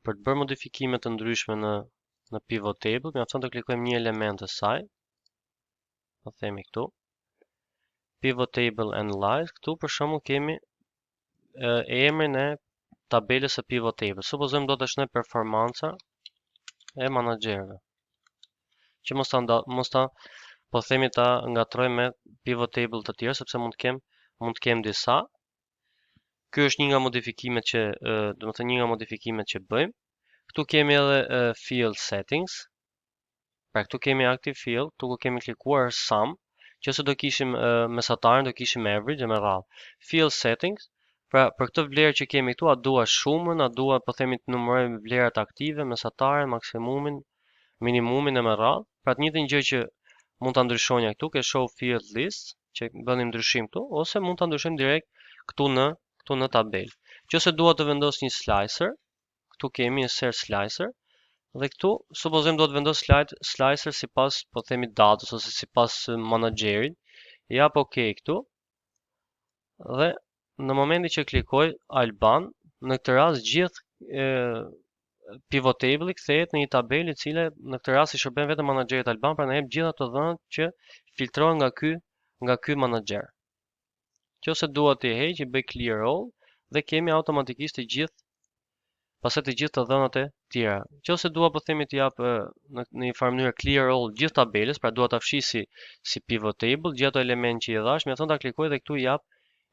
Për të bërë modifikime të ndryshme në pivot table, mjafton të klikojmë një element të saj. Do themi këtu. Pivot table analyze, këtu për shembull kemi emrin e tabelës së pivot table. Supozojmë do të shnoj performanca e menaxherëve. Që mos ta po themi ta ngatrojmë me pivot table të tjerë sepse mund të kem disa. Ky është një nga modifikimet që, domethënë një nga modifikimet që bëjmë. Këtu kemi edhe field settings. Pra këtu kemi active field, këtu ku kemi klikuar sum, nëse do kishim mesatarin, do kishim average me radhë. Field settings, pra për këtë vlerë që kemi këtu, a dua shumën, a dua po themi të numërojmë vlerat aktive, mesatarin, maksimumin, minimumin e me radhë. Pra të njëjtën gjë që mund ta ndryshojmë këtu, ke show field list, që bënim ndryshim këtu, ose mund ta ndryshojmë direkt këtu në tabelë. Nëse dua të vendos një slicer, këtu kemi insert slicer dhe këtu supozojmë do të vendos slicer sipas po themi datës ose sipas menaxherit. Jap OK këtu. Dhe në momentin që klikoj Alban, në këtë rast gjithë pivot table kthehet në një tabelë e cila në këtë rast i shërben vetëm menaxherit Alban, pra na jep gjithë ato dhënat që filtrohen nga ky menaxher. Nëse dua të heq, i bëj clear all dhe kemi automatikisht të gjithë të dhënat e tjera. Nëse dua po themi të jap në një farë mënyrë clear all gjithë tabelës, pra dua ta fshij si pivot table, gjithë ato elementë që i dhash, mjafton ta klikoj dhe këtu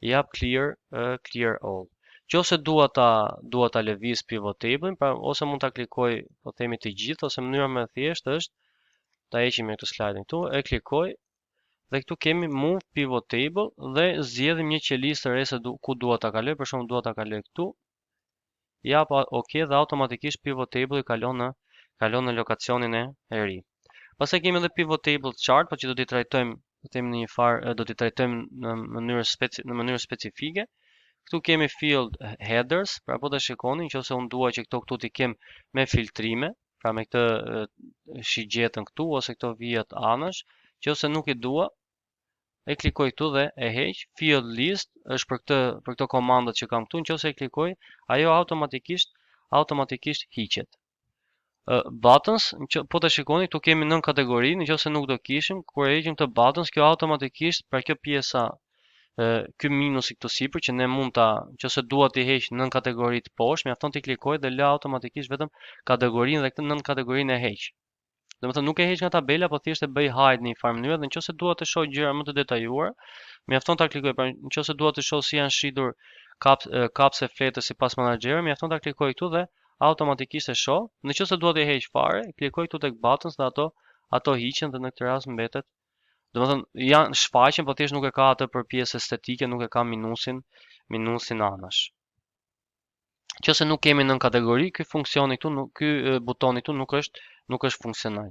jap clear all. Nëse dua ta lëviz pivot table, pra ose mund ta klikoj po themi të gjithë ose mënyra më e thjeshtë është ta heqim me këtë slide këtu, e klikoj dhe këtu kemi move pivot table dhe zgjedhim një qelizë të re se ku dua ta kaloj, për shembull dua ta kaloj këtu. Jap OK dhe automatikisht pivot table kalon në lokacionin e ri. Pastaj kemi edhe pivot table chart, por që do t'i trajtojmë, do themi në një farë, do t'i trajtojmë në mënyrë specifike. Këtu kemi field headers, pra po ta shikoni, nëse unë dua që këtu t'i kem me filtrime, pra me këtë shigjetën këtu ose këto vijat anash, nëse nuk i dua, e klikoj këtu dhe e heq. Field list është për këto komandat që kam këtu, nëse e klikoj, ajo automatikisht hiqet. Buttons, po të shikoni, këtu kemi 9 kategori, nëse nuk do kishim, kur e heqim këtë buttons, kjo automatikisht, pra kjo pjesa, ky minus i këtu sipër që ne mund ta, nëse dua të heq 9 kategori të poshtë, mjafton të klikoj dhe lë automatikisht vetëm kategorinë dhe këtë 9 kategorinë e heq. Domethënë nuk e heq nga tabela, po thjesht e bëj hide në një farë mënyrë dhe nëse dua të shoh gjëra më të detajuara, mjafton ta klikoj. Pra nëse dua të shoh si janë shitur kapse fletës sipas menaxherit, mjafton ta klikoj këtu dhe automatikisht e shoh. Nëse dua të heq fare, klikoj këtu tek buttons dhe ato hiqen dhe në këtë rast mbetet. Domethënë janë shfaqen, po thjesht nuk e ka atë për pjesë estetike, nuk e ka minusin anash. Nëse nuk kemi nën kategori, ky funksioni këtu, ky butoni këtu nuk është funksional.